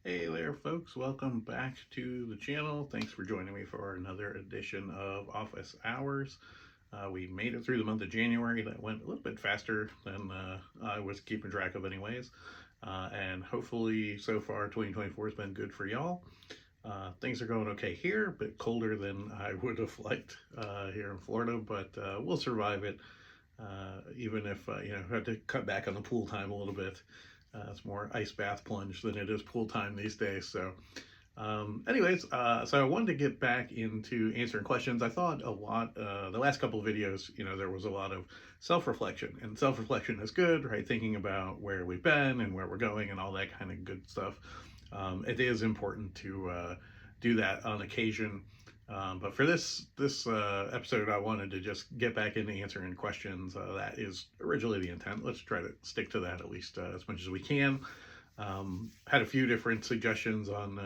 Hey there, folks. Welcome back to the channel. Thanks for joining me for another edition of Office Hours. We made it through the month of January. That went a little bit faster than I was keeping track of anyways. And hopefully so far 2024 has been good for y'all. Things are going okay here, a bit colder than I would have liked here in Florida, but we'll survive it. Even if, had to cut back on the pool time a little bit. It's more ice bath plunge than it is pool time these days. So so I wanted to get back into answering questions. I thought a lot, the last couple of videos, there was a lot of self-reflection, and self-reflection is good, right? Thinking about where we've been and where we're going and all that kind of good stuff. It is important to do that on occasion. But for this episode, I wanted to just get back into answering questions. That is originally the intent. Let's try to stick to that at least as much as we can. Had a few different suggestions on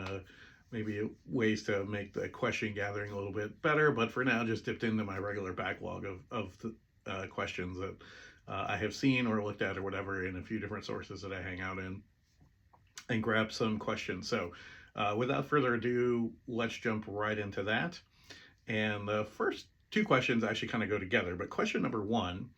maybe ways to make the question gathering a little bit better, but for now, just dipped into my regular backlog of the questions that I have seen or looked at or whatever in a few different sources that I hang out in, and grab some questions. So without further ado, let's jump right into that. And the first two questions actually kind of go together, but question number one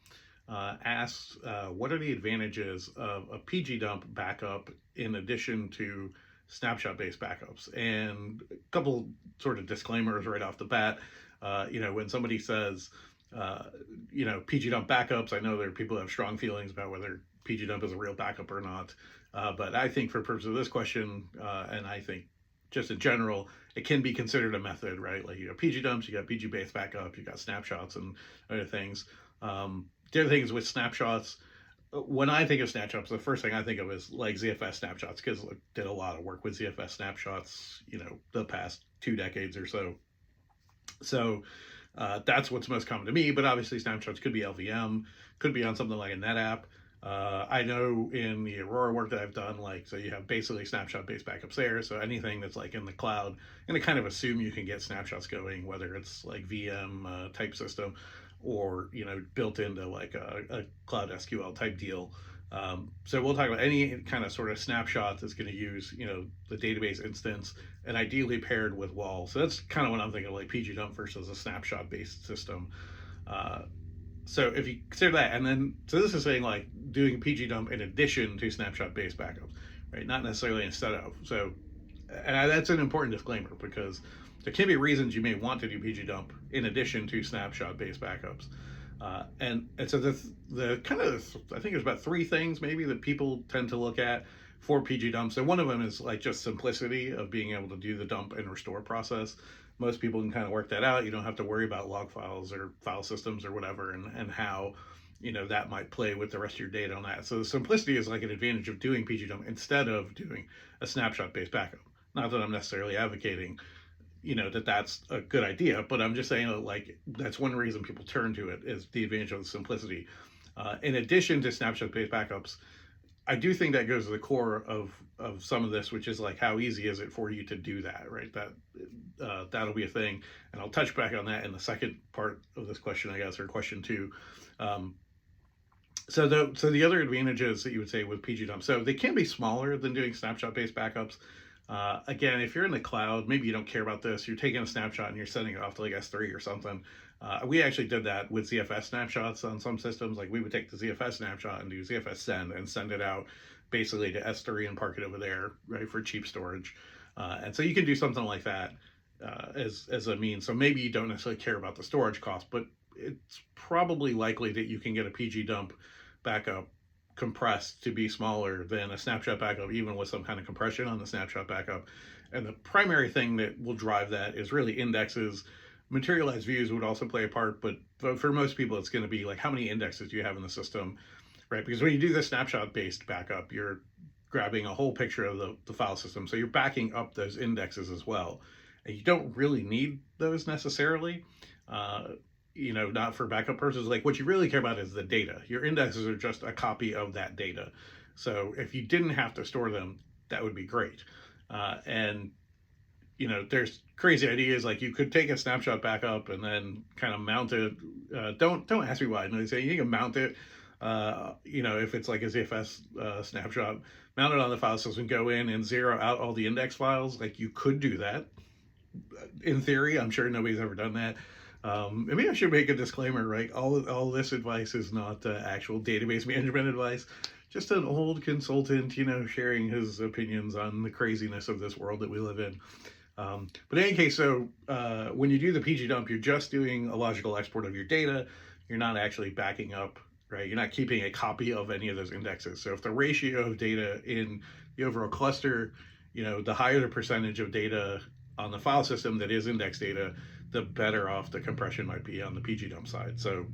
asks, what are the advantages of a PG dump backup in addition to snapshot-based backups? And a couple sort of disclaimers right off the bat. When somebody says, PG dump backups, I know there are people who have strong feelings about whether PG dump is a real backup or not. But I think for purposes of this question, and I think just in general, it can be considered a method, right? Like you got PG dumps, you got PG based backup, you got snapshots and other things. The other thing is with snapshots, when I think of snapshots, the first thing I think of is like ZFS snapshots, because I did a lot of work with ZFS snapshots, the past 2 decades or so. So that's what's most common to me, but obviously snapshots could be LVM, could be on something like a NetApp. I know in the Aurora work that I've done, so you have basically snapshot-based backups there. So anything that's like in the cloud, and I kind of assume you can get snapshots going, whether it's like VM type system or, built into like a cloud SQL type deal. So we'll talk about any kind of sort of snapshot that's going to use, the database instance and ideally paired with WAL. So that's kind of what I'm thinking of, like PG dump versus a snapshot-based system. So if you consider that, and then, so this is saying like doing PG dump in addition to snapshot-based backups, right? Not necessarily instead of. So, and that's an important disclaimer because there can be reasons you may want to do PG dump in addition to snapshot-based backups. And so the kind of, I think there's about 3 things maybe that people tend to look at for PG dumps. And one of them is like just simplicity of being able to do the dump and restore process. Most people can kind of work that out. You don't have to worry about log files or file systems or whatever, and how that might play with the rest of your data on that. So the simplicity is like an advantage of doing PG dump instead of doing a snapshot based backup. Not that I'm necessarily advocating that's a good idea, but I'm just saying like that's one reason people turn to it, is the advantage of the simplicity. In addition to snapshot based backups, I do think that goes to the core of some of this, which is like how easy is it for you to do that, right? That'll be a thing, and I'll touch back on that in the second part of this question, I guess, or question 2. So the other advantages that you would say with PG dump, so they can be smaller than doing snapshot based backups. Again, if you're in the cloud, maybe you don't care about this. You're taking a snapshot and you're sending it off to like S3 or something. We actually did that with ZFS snapshots on some systems. Like we would take the ZFS snapshot and do ZFS send and send it out basically to S3 and park it over there, right, for cheap storage. And so you can do something like that as a means. So maybe you don't necessarily care about the storage cost, but it's probably likely that you can get a PG dump backup compressed to be smaller than a snapshot backup, even with some kind of compression on the snapshot backup. And the primary thing that will drive that is really indexes. Materialized views would also play a part, but for most people, it's going to be like, how many indexes do you have in the system, right? Because when you do the snapshot-based backup, you're grabbing a whole picture of the file system. So you're backing up those indexes as well. And you don't really need those necessarily. Not for backup purposes. Like what you really care about is the data. Your indexes are just a copy of that data. So if you didn't have to store them, that would be great. And there's crazy ideas, like you could take a snapshot backup and then kind of mount it. Don't ask me why. No, they say you can mount it. If it's like a ZFS snapshot, mount it on the file system, go in and zero out all the index files. Like, you could do that in theory. I'm sure nobody's ever done that. Maybe I should make a disclaimer, right? All this advice is not actual database management advice. Just an old consultant, sharing his opinions on the craziness of this world that we live in. But in any case, so when you do the PG dump, you're just doing a logical export of your data. You're not actually backing up, right? You're not keeping a copy of any of those indexes. So if the ratio of data in the overall cluster, the higher the percentage of data on the file system that is index data, the better off the compression might be on the PG dump side. So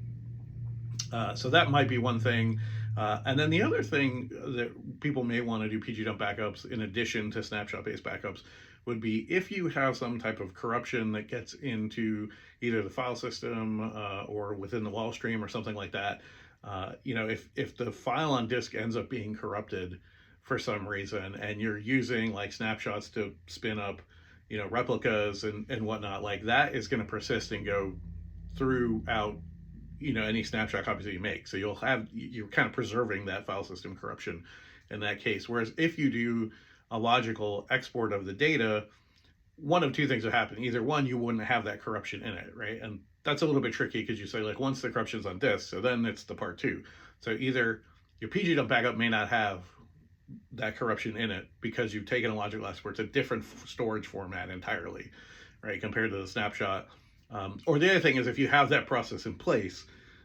that might be one thing. And then the other thing that people may want to do PG dump backups in addition to snapshot-based backups would be if you have some type of corruption that gets into either the file system or within the wall stream or something like that. If the file on disk ends up being corrupted for some reason, and you're using like snapshots to spin up, replicas and whatnot, like that is going to persist and go throughout, any snapshot copies that you make. So you're kind of preserving that file system corruption in that case. Whereas if you do a logical export of the data, one of two things would happen. Either one, you wouldn't have that corruption in it, right? And that's a little bit tricky because you say, like, once the corruption's on disk, so then it's the part two. So either your PG dump backup may not have that corruption in it because you've taken a logical export to a different storage format entirely, right, compared to the snapshot. Or the other thing is, if you have that process in place,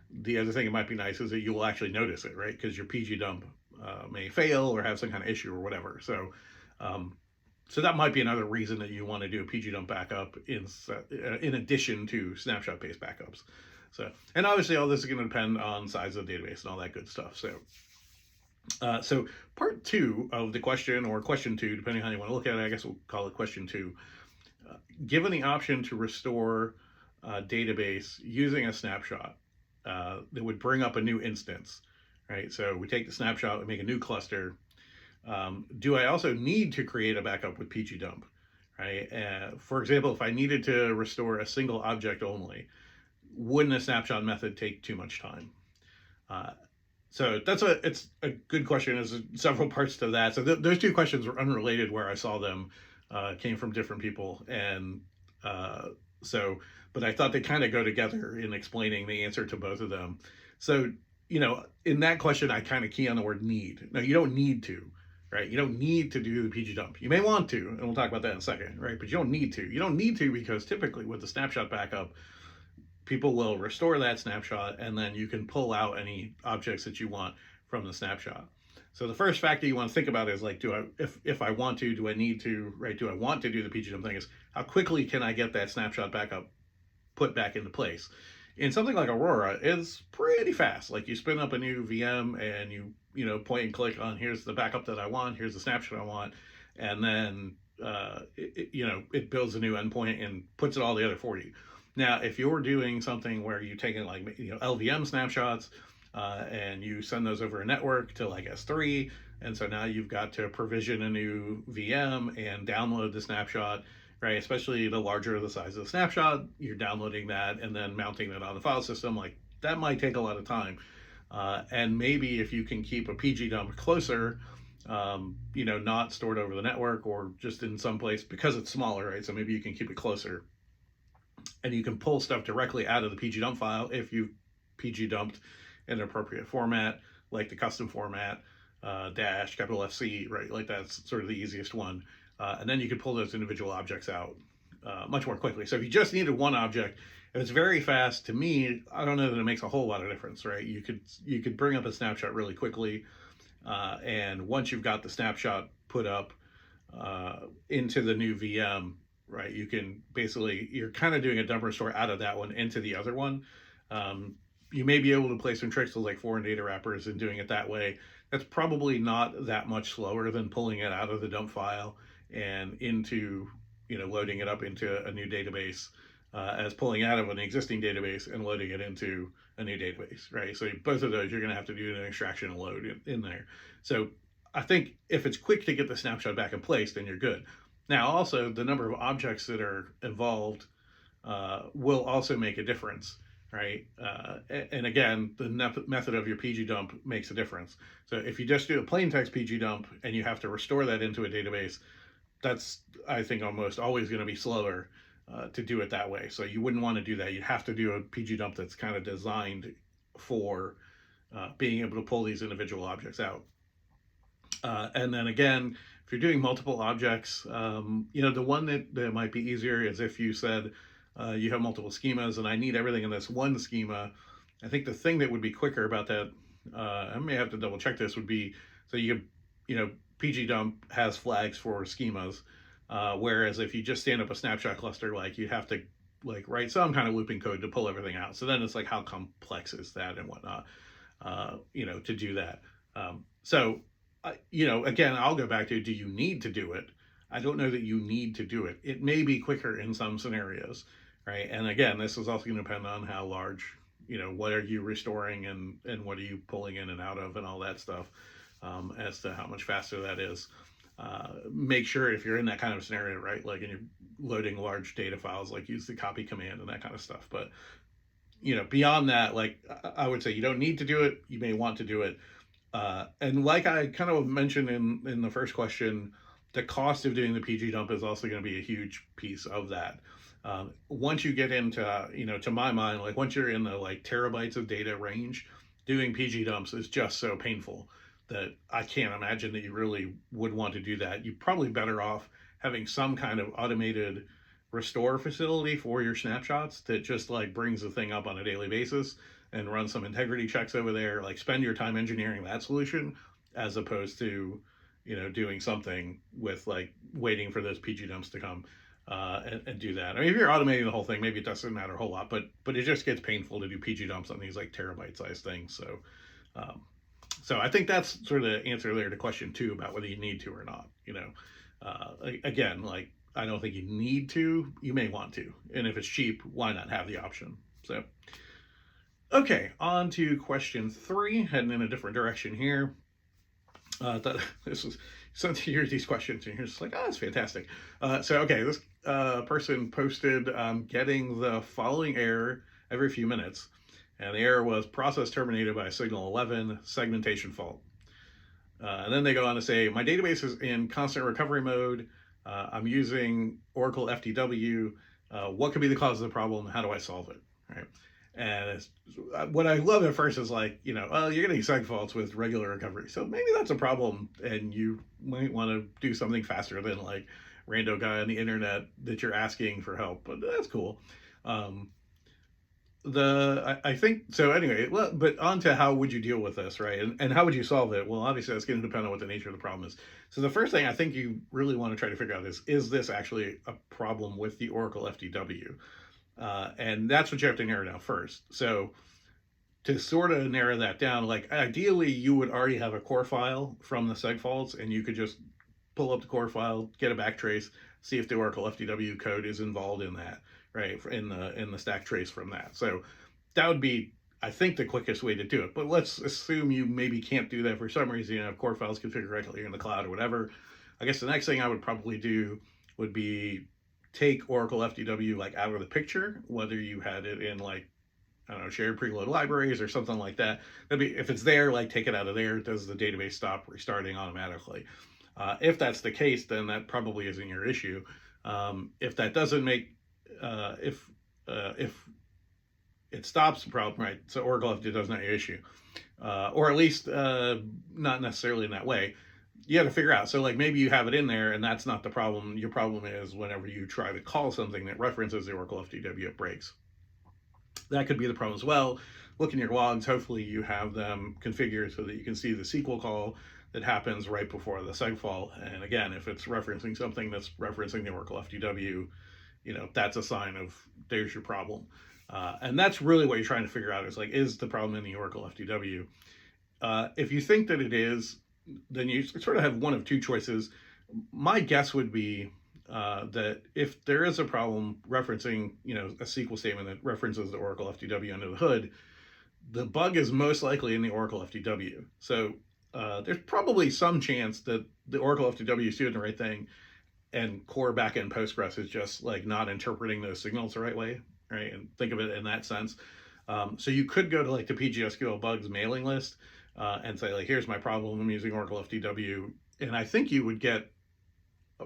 the other thing that might be nice is that you will actually notice it, right? Because your PG dump may fail or have some kind of issue or whatever. So that might be another reason that you want to do a PG dump backup in addition to snapshot-based backups. And obviously all this is going to depend on size of the database and all that good stuff. So part two of the question, or question two, depending on how you want to look at it, I guess we'll call it question two. Given the option to restore a database using a snapshot that would bring up a new instance, right? So we take the snapshot, we make a new cluster. Do I also need to create a backup with PG dump, right? For example, if I needed to restore a single object only, wouldn't a snapshot method take too much time? So it's a good question. There's several parts to that. So those two questions were unrelated where I saw them, came from different people. And but I thought they kind of go together in explaining the answer to both of them. So, in that question, I kind of key on the word need. Now, you don't need to, right? You don't need to do the PG dump. You may want to, and we'll talk about that in a second, right? But you don't need to. You don't need to because typically with the snapshot backup, people will restore that snapshot and then you can pull out any objects that you want from the snapshot. So the first factor you want to think about is like, if I want to, do I need to, right? Do I want to do the PG dump thing? Is how quickly can I get that snapshot backup put back into place? In something like Aurora, it's pretty fast. Like you spin up a new VM and you point and click on here's the backup that I want, here's the snapshot I want, and then it builds a new endpoint and puts it all together for you. Now, if you're doing something where you're taking like LVM snapshots and you send those over a network to like S3, and so now you've got to provision a new VM and download the snapshot, right? Especially the larger the size of the snapshot, you're downloading that and then mounting it on the file system. Like that might take a lot of time. And maybe if you can keep a PG dump closer, not stored over the network or just in some place because it's smaller, right? So maybe you can keep it closer. And you can pull stuff directly out of the PG dump file if you PG dumped in an appropriate format, like the custom format, dash, capital FC, right? Like that's sort of the easiest one. And then you can pull those individual objects out much more quickly. So if you just needed one object, if it's very fast, to me, I don't know that it makes a whole lot of difference, right? You could bring up a snapshot really quickly. And once you've got the snapshot put up into the new VM, right, you can basically, you're kind of doing a dump restore out of that one into the other one. You may be able to play some tricks with like foreign data wrappers and doing it that way. That's probably not that much slower than pulling it out of the dump file and into, loading it up into a new database as pulling out of an existing database and loading it into a new database, right? So both of those, you're going to have to do an extraction and load in there. So I think if it's quick to get the snapshot back in place, then you're good. Now, also, the number of objects that are involved will also make a difference, right? And again, the method of your PG dump makes a difference. So if you just do a plain text PG dump and you have to restore that into a database, that's, I think, almost always going to be slower to do it that way. So you wouldn't want to do that. You'd have to do a PG dump that's kind of designed for being able to pull these individual objects out. And then again, if you're doing multiple objects, the one that might be easier is if you said you have multiple schemas and I need everything in this one schema. I think the thing that would be quicker about that, I may have to double check this, would be, so PG dump has flags for schemas, whereas if you just stand up a snapshot cluster, like you have to write some kind of looping code to pull everything out. So then it's like, how complex is that and whatnot, to do that. Again, I'll go back to, do you need to do it? I don't know that you need to do it. It may be quicker in some scenarios, right? And again, this is also going to depend on how large, what are you restoring and what are you pulling in and out of and all that stuff, as to how much faster that is. Make sure if you're in that kind of scenario, right, like, and you're loading large data files, like use the copy command and that kind of stuff. But, beyond that, like, I would say you don't need to do it. You may want to do it. And like I kind of mentioned in the first question, the cost of doing the PG dump is also going to be a huge piece of that. Once you get into, to my mind, like once you're in the like terabytes of data range, doing PG dumps is just so painful that I can't imagine that you really would want to do that. You're probably better off having some kind of automated restore facility for your snapshots that just like brings the thing up on a daily basis and run some integrity checks over there. Like, spend your time engineering that solution as opposed to, doing something with like waiting for those PG dumps to come and do that. I mean, if you're automating the whole thing, maybe it doesn't matter a whole lot, but it just gets painful to do PG dumps on these like terabyte sized things. So I think that's sort of the answer there to question 2 about whether you need to or not. Again, like, I don't think you need to. You may want to, and if it's cheap, why not have the option? So, okay, on to question 3, heading in a different direction here. This was, so to hear these questions and you're just like, oh, that's fantastic. This person posted getting the following error every few minutes, and the error was process terminated by signal 11 segmentation fault. And then they go on to say, my database is in constant recovery mode. I'm using Oracle FTW. What could be the cause of the problem? How do I solve it? Right. And what I love at first is like, you're getting seg faults with regular recovery. So maybe that's a problem and you might want to do something faster than like rando guy on the internet that you're asking for help. But that's cool. I think so. Anyway, but on to how would you deal with this, right? And how would you solve it? Well, obviously that's going to depend on what the nature of the problem is. So the first thing I think you really want to try to figure out is this actually a problem with the Oracle FTW? And that's what you have to narrow down first. So to sort of narrow that down, like ideally you would already have a core file from the seg faults, and you could just pull up the core file, get a backtrace, see if the Oracle FTW code is involved in that, right, in the stack trace from that. So that would be, I think, the quickest way to do it. But let's assume you maybe can't do that for some reason. If core files configured correctly in the cloud or whatever. I guess the next thing I would probably do would be take Oracle FTW like out of the picture, whether you had it in like, I don't know, shared preload libraries or something like that. That'd be, if it's there, like take it out of there. Does the database stop restarting automatically? If that's the case, then that probably isn't your issue. If that doesn't make, if it stops the problem, right? So Oracle FTW does not your issue, or at least not necessarily in that way. You got to figure out. So like maybe you have it in there and that's not the problem. Your problem is whenever you try to call something that references the Oracle FTW, it breaks. That could be the problem as well. Look in your logs. Hopefully you have them configured so that you can see the SQL call that happens right before the seg fault. And again, if it's referencing something that's referencing the Oracle FTW, that's a sign of there's your problem. And that's really what you're trying to figure out is like, is the problem in the Oracle FTW? If you think that it is, then you sort of have one of two choices. My guess would be that if there is a problem referencing, a SQL statement that references the Oracle FTW under the hood, the bug is most likely in the Oracle FTW. So there's probably some chance that the Oracle FTW is doing the right thing and core backend Postgres is just like not interpreting those signals the right way, right? And think of it in that sense. So you could go to like the PGSQL bugs mailing list and say like, here's my problem, I'm using Oracle FTW, and I think you would get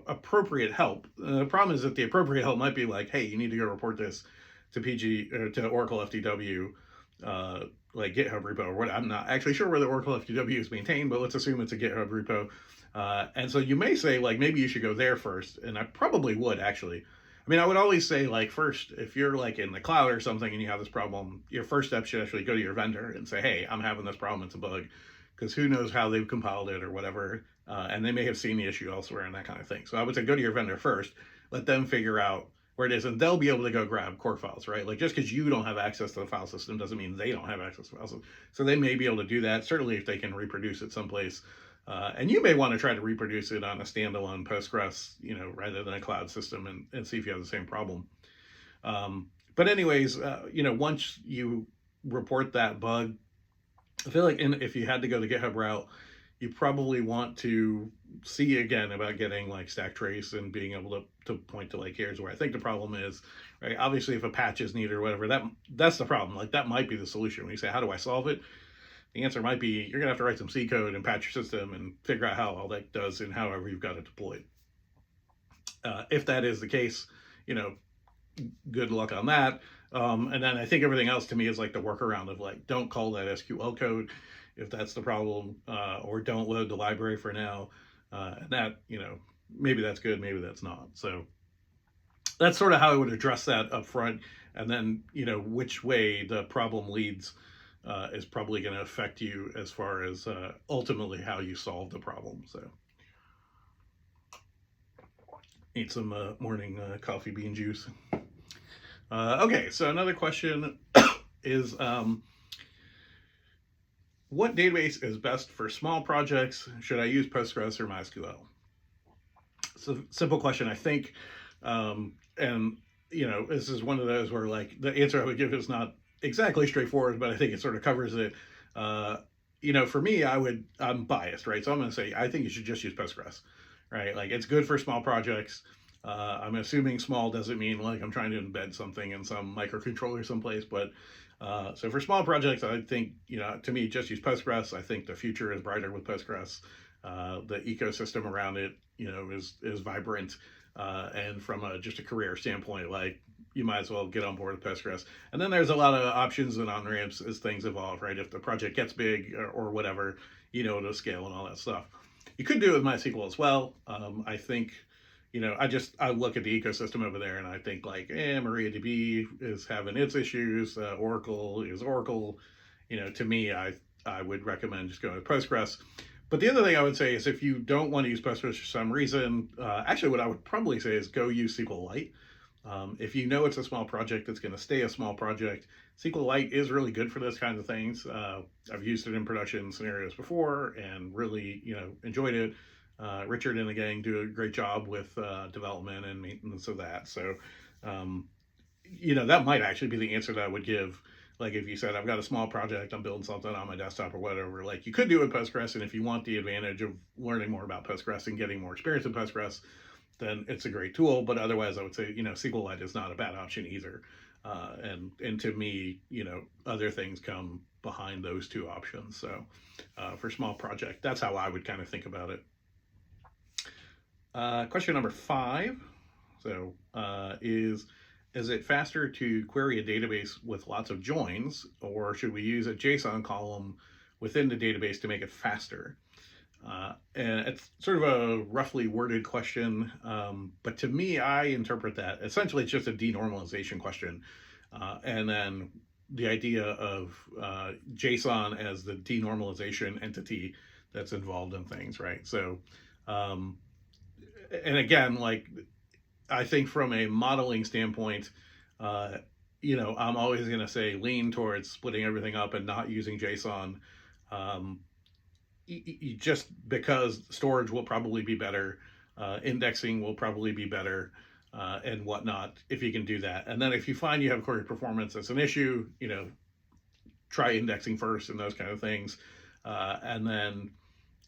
appropriate help. The problem is that the appropriate help might be like, hey, you need to go report this to to Oracle FTW, like GitHub repo or what. I'm not actually sure where the Oracle FTW is maintained, but let's assume it's a GitHub repo. And so you may say like, maybe you should go there first, and I probably would actually. I mean, I would always say like, first, if you're like in the cloud or something and you have this problem, your first step should actually go to your vendor and say, hey, I'm having this problem, it's a bug, because who knows how they've compiled it or whatever, and they may have seen the issue elsewhere and that kind of thing. So I would say go to your vendor first, let them figure out where it is, and they'll be able to go grab core files, right? Like just because you don't have access to the file system doesn't mean they don't have access to the file system. So they may be able to do that, certainly if they can reproduce it someplace. And you may want to try to reproduce it on a standalone Postgres, rather than a cloud system, and see if you have the same problem. But anyways, once you report that bug, I feel like if you had to go the GitHub route, you probably want to see again about getting like stack trace and being able to point to like, here's where I think the problem is, right? Obviously, if a patch is needed or whatever, that's the problem. Like that might be the solution. When you say, how do I solve it? The answer might be you're gonna have to write some C code and patch your system and figure out how all that does and however you've got it deployed. If that is the case, good luck on that. And then I think everything else to me is like the workaround of like, don't call that SQL code if that's the problem, or don't load the library for now. And that, maybe that's good, maybe that's not. So that's sort of how I would address that up front. And then, which way the problem leads is probably going to affect you as far as ultimately how you solve the problem. So eat some morning coffee bean juice. Okay, so another question is, what database is best for small projects? Should I use Postgres or MySQL? It's a simple question, I think. And, this is one of those where like the answer I would give is not exactly straightforward, but I think it sort of covers it. For me, I'm biased, right? So I'm going to say, I think you should just use Postgres, right? Like it's good for small projects. I'm assuming small doesn't mean like I'm trying to embed something in some microcontroller someplace, but so for small projects, I think, to me, just use Postgres. I think the future is brighter with Postgres. The ecosystem around it, is vibrant. And from just a career standpoint, like you might as well get on board with Postgres. And then there's a lot of options and on-ramps as things evolve, right? If the project gets big or whatever, to scale and all that stuff. You could do it with MySQL as well. I think, I look at the ecosystem over there and I think like, MariaDB is having its issues. Oracle is Oracle. To me, I would recommend just going with Postgres. But the other thing I would say is if you don't want to use Postgres for some reason, actually what I would probably say is go use SQLite. If you know it's a small project that's going to stay a small project, SQLite is really good for those kinds of things. I've used it in production scenarios before and really, enjoyed it. Richard and the gang do a great job with development and maintenance of that. So, that might actually be the answer that I would give. Like if you said, I've got a small project, I'm building something on my desktop or whatever, like you could do it with Postgres. And if you want the advantage of learning more about Postgres and getting more experience in Postgres, then it's a great tool. But otherwise, I would say, SQLite is not a bad option either. And to me, other things come behind those two options. So for small project, that's how I would kind of think about it. Question number 5. So is it faster to query a database with lots of joins, or should we use a JSON column within the database to make it faster? And it's sort of a roughly worded question, but to me, I interpret that essentially it's just a denormalization question. And then the idea of JSON as the denormalization entity that's involved in things, right? So, and again, like, I think from a modeling standpoint, I'm always going to say lean towards splitting everything up and not using JSON, just because storage will probably be better, indexing will probably be better, and whatnot if you can do that. And then if you find you have query performance that's an issue, try indexing first and those kind of things, and then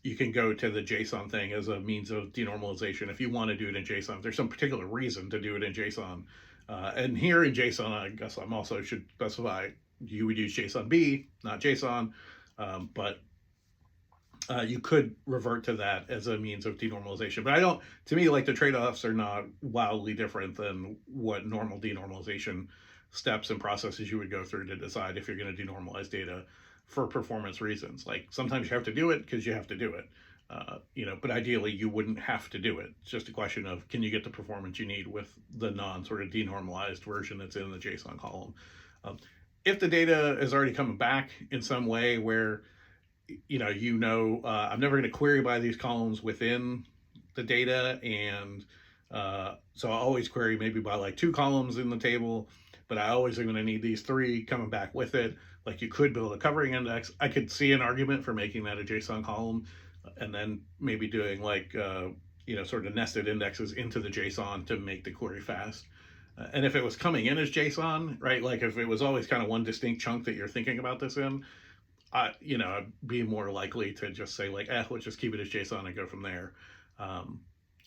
you can go to the JSON thing as a means of denormalization if you want to do it in JSON. If there's some particular reason to do it in JSON. And here in JSON, I guess I'm also should specify you would use JSON-B, not JSON, but you could revert to that as a means of denormalization. But I don't, to me, like the trade-offs are not wildly different than what normal denormalization steps and processes you would go through to decide if you're going to denormalize data for performance reasons. Like sometimes you have to do it because you have to do it. But ideally you wouldn't have to do it. It's just a question of, can you get the performance you need with the non sort of denormalized version that's in the JSON column? If the data is already coming back in some way where, I'm never going to query by these columns within the data. And so I always query maybe by like 2 columns in the table, but I always am going to need these 3 coming back with it. Like you could build a covering index. I could see an argument for making that a JSON column and then maybe doing like, sort of nested indexes into the JSON to make the query fast. And if it was coming in as JSON, right, like if it was always kind of one distinct chunk that you're thinking about this in, I'd be more likely to just say like, let's just keep it as JSON and go from there.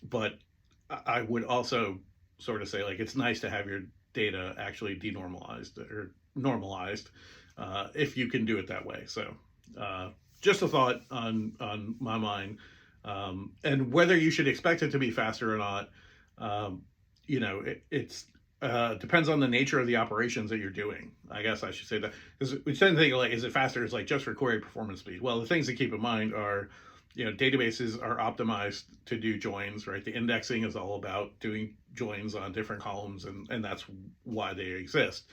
But I would also sort of say like, it's nice to have your data actually denormalized or normalized if you can do it that way. So just a thought on my mind. And whether you should expect it to be faster or not, it's depends on the nature of the operations that you're doing. I guess I should say that, because we tend to think like, is it faster? It's like just for query performance speed. Well, the things to keep in mind are, databases are optimized to do joins, right? The indexing is all about doing joins on different columns, and that's why they exist.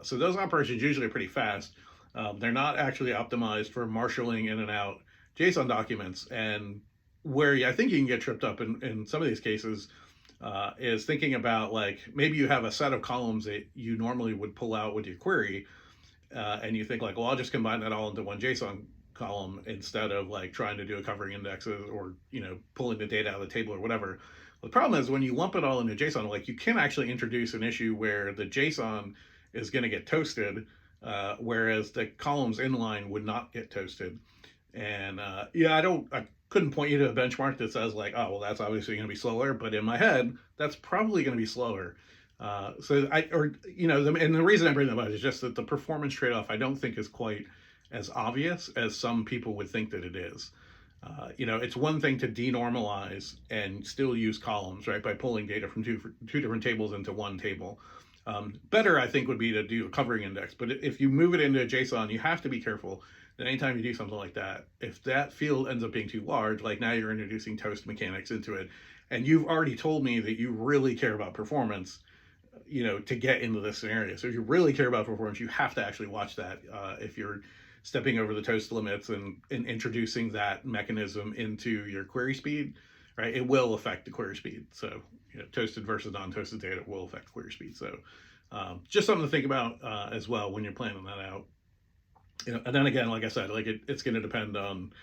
So those operations usually are pretty fast. They're not actually optimized for marshaling in and out JSON documents. And where I think you can get tripped up in some of these cases is thinking about like, maybe you have a set of columns that you normally would pull out with your query, and you think like, well, I'll just combine that all into one JSON column instead of like trying to do a covering indexes or, pulling the data out of the table or whatever. Well, the problem is when you lump it all into JSON, like you can actually introduce an issue where the JSON is going to get toasted, whereas the columns inline would not get toasted. And I couldn't point you to a benchmark that says like, oh, well, that's obviously going to be slower, but in my head, that's probably going to be slower. And the reason I bring that up is just that the performance trade-off I don't think is quite as obvious as some people would think that it is. It's one thing to denormalize and still use columns, right, by pulling data from two different tables into one table. Better, I think, would be to do a covering index. But if you move it into a JSON, you have to be careful that anytime you do something like that, if that field ends up being too large, like now you're introducing toast mechanics into it, and you've already told me that you really care about performance, to get into this scenario. So if you really care about performance, you have to actually watch that if you're stepping over the toast limits and introducing that mechanism into your query speed, right? It will affect the query speed. So toasted versus non-toasted data will affect query speed. So just something to think about as well when you're planning that out. And then again, like I said, like it's going to depend on,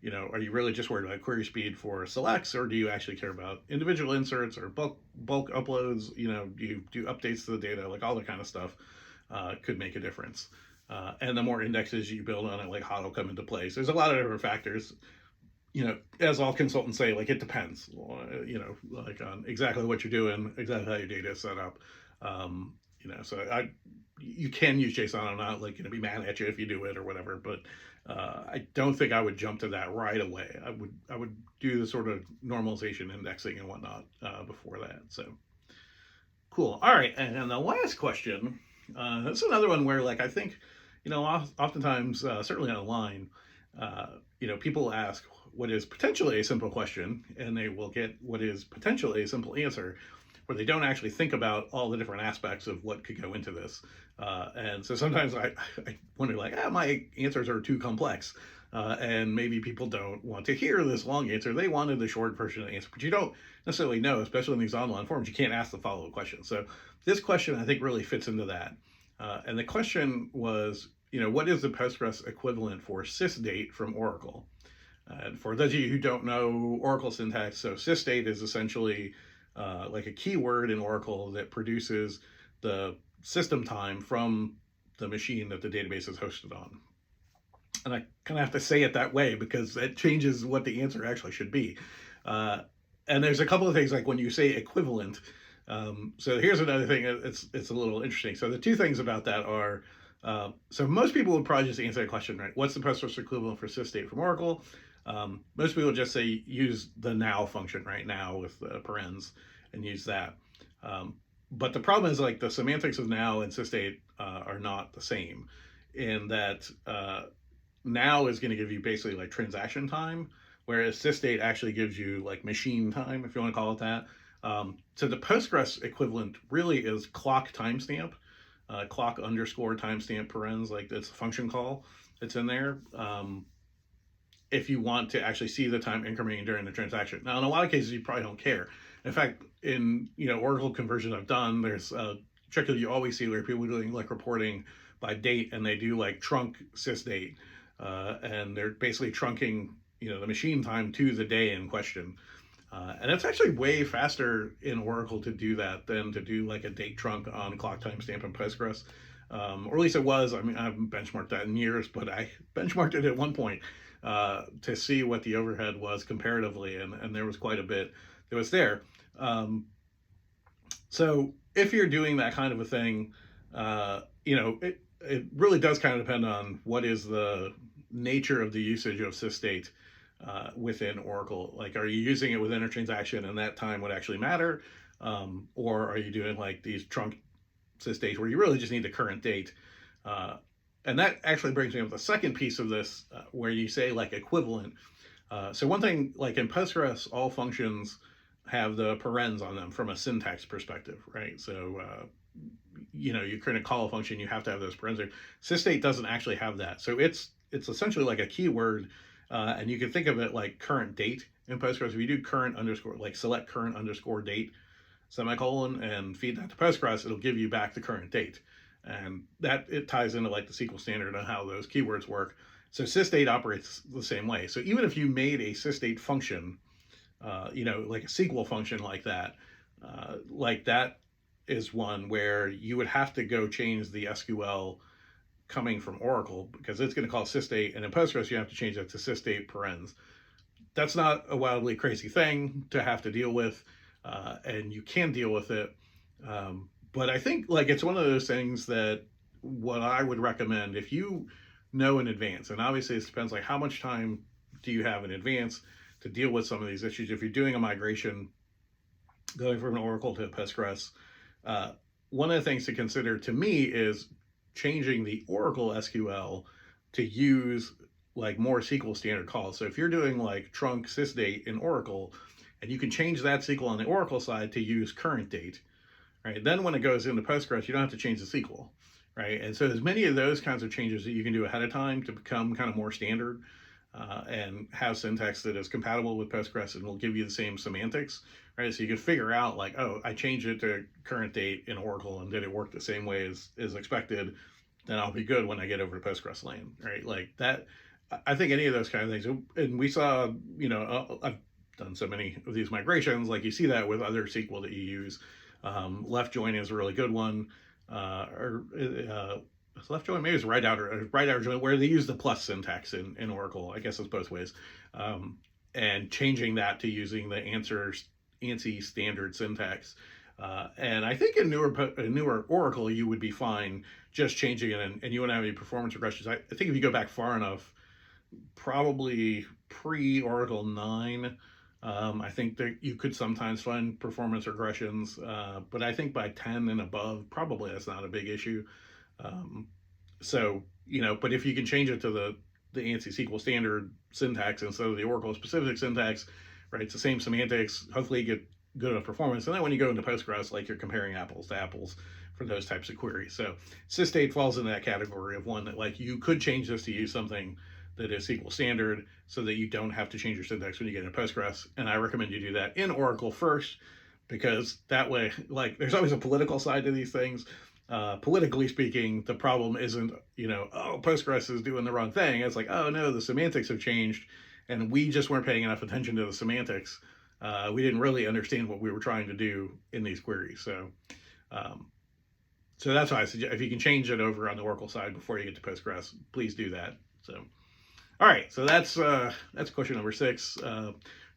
are you really just worried about query speed for selects, or do you actually care about individual inserts or bulk uploads? Do you do updates to the data? Like all that kind of stuff could make a difference. And the more indexes you build on it, like how it'll come into place. There's a lot of different factors. As all consultants say, like it depends, like on exactly what you're doing, exactly how your data is set up. So you can use JSON. I'm not like going to be mad at you if you do it or whatever, but I don't think I would jump to that right away. I would do the sort of normalization indexing and whatnot before that. So cool. All right, and the last question. That's another one where like I think, oftentimes certainly online, people ask what is potentially a simple question, and they will get what is potentially a simple answer, where they don't actually think about all the different aspects of what could go into this. And so sometimes I wonder, like, my answers are too complex, and maybe people don't want to hear this long answer. They wanted the short version of the answer, but you don't necessarily know, especially in these online forums, you can't ask the follow-up question. So this question, I think, really fits into that. And the question was, what is the Postgres equivalent for SYSDATE from Oracle? And for those of you who don't know Oracle syntax, so SYSDATE is essentially like a keyword in Oracle that produces the system time from the machine that the database is hosted on. And I kind of have to say it that way because it changes what the answer actually should be. And there's a couple of things, like when you say equivalent. So here's another thing, it's a little interesting. So the two things about that are, So most people would probably just answer the question, right? What's the Postgres equivalent for SYSDATE from Oracle? Most people just say use the now function, right? Now with the parens, and use that. But the problem is like the semantics of now and SYSDATE are not the same in that now is going to give you basically like transaction time, whereas SysDate actually gives you like machine time, if you want to call it that. So the Postgres equivalent really is clock timestamp, clock underscore timestamp parens, like it's a function call that's in there. If you want to actually see the time incrementing during the transaction. Now, in a lot of cases, you probably don't care. In fact, in Oracle conversions I've done, there's a trick that you always see where people are doing like reporting by date, and they do like trunk sysdate, and they're basically trunking the machine time to the day in question. And it's actually way faster in Oracle to do that than to do like a date trunk on clock timestamp in Postgres. Or at least it was. I mean, I haven't benchmarked that in years, but I benchmarked it at one point to see what the overhead was comparatively, and there was quite a bit that was there. So if you're doing that kind of a thing, it really does kind of depend on what is the nature of the usage of SysDate within Oracle. Like, are you using it within a transaction and that time would actually matter? Or are you doing like these trunk SysDates where you really just need the current date? And that actually brings me up to the second piece of this, where you say like equivalent. So one thing, like in Postgres, all functions have the parens on them from a syntax perspective, right? So you're going to call a function, you have to have those parens there. SysDate doesn't actually have that, so it's essentially like a keyword, and you can think of it like current date in Postgres. If you do current underscore, like select current underscore date semicolon and feed that to Postgres, it'll give you back the current date. And that it ties into like the SQL standard on how those keywords work. So SysDate operates the same way. So even if you made a SysDate function, like a SQL function like that is one where you would have to go change the SQL coming from Oracle, because it's going to call SysDate, and in Postgres you have to change that to SysDate parens. That's not a wildly crazy thing to have to deal with, and you can deal with it. But I think like it's one of those things that what I would recommend, if you know in advance, and obviously it depends like how much time do you have in advance to deal with some of these issues. If you're doing a migration going from an Oracle to Postgres, one of the things to consider to me is changing the Oracle SQL to use like more SQL standard calls. So if you're doing like trunk sysdate in Oracle, and you can change that SQL on the Oracle side to use current date, right? Then when it goes into Postgres, you don't have to change the SQL, right? And so there's many of those kinds of changes that you can do ahead of time to become kind of more standard, and have syntax that is compatible with Postgres and will give you the same semantics, right? So you can figure out like, oh, I changed it to current date in Oracle and did it work the same way as expected, then I'll be good when I get over to Postgres land, right? Like that. I think any of those kind of things, and we saw, I've done so many of these migrations, like you see that with other SQL that you use. Left join is a really good one, left join, maybe it's right outer join, where they use the plus syntax in Oracle. I guess it's both ways, and changing that to using the ANSI standard syntax. And I think in newer Oracle, you would be fine just changing it, and you wouldn't have any performance regressions. I think if you go back far enough, probably pre-Oracle 9, I think that you could sometimes find performance regressions, but I think by 10 and above, probably that's not a big issue. But if you can change it to the ANSI SQL standard syntax instead of the Oracle specific syntax, right, it's the same semantics, hopefully you get good enough performance. And then when you go into Postgres, like you're comparing apples to apples for those types of queries. So SysDate falls in that category of one that like you could change this to use something that is SQL standard so that you don't have to change your syntax when you get into Postgres. And I recommend you do that in Oracle first, because that way, like there's always a political side to these things. Politically speaking, the problem isn't, oh, Postgres is doing the wrong thing. It's like, oh no, the semantics have changed and we just weren't paying enough attention to the semantics. We didn't really understand what we were trying to do in these queries. So that's why I suggest if you can change it over on the Oracle side before you get to Postgres, please do that. So, all right, so that's question number 6.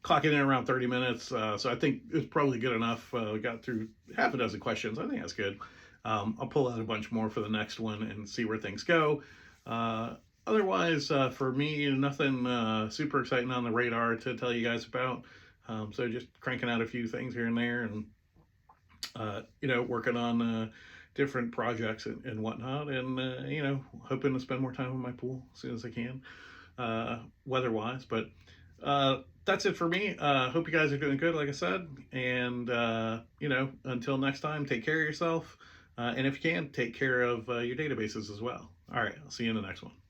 Clocking in around 30 minutes. So I think it's probably good enough. We got through half a dozen questions. I think that's good. I'll pull out a bunch more for the next one and see where things go. Otherwise, for me, nothing super exciting on the radar to tell you guys about. So just cranking out a few things here and there, and working on different projects and whatnot, and hoping to spend more time in my pool as soon as I can, weather-wise. But that's it for me. Hope you guys are doing good, like I said, and until next time, take care of yourself, and if you can, take care of your databases as well. All right, I'll see you in the next one.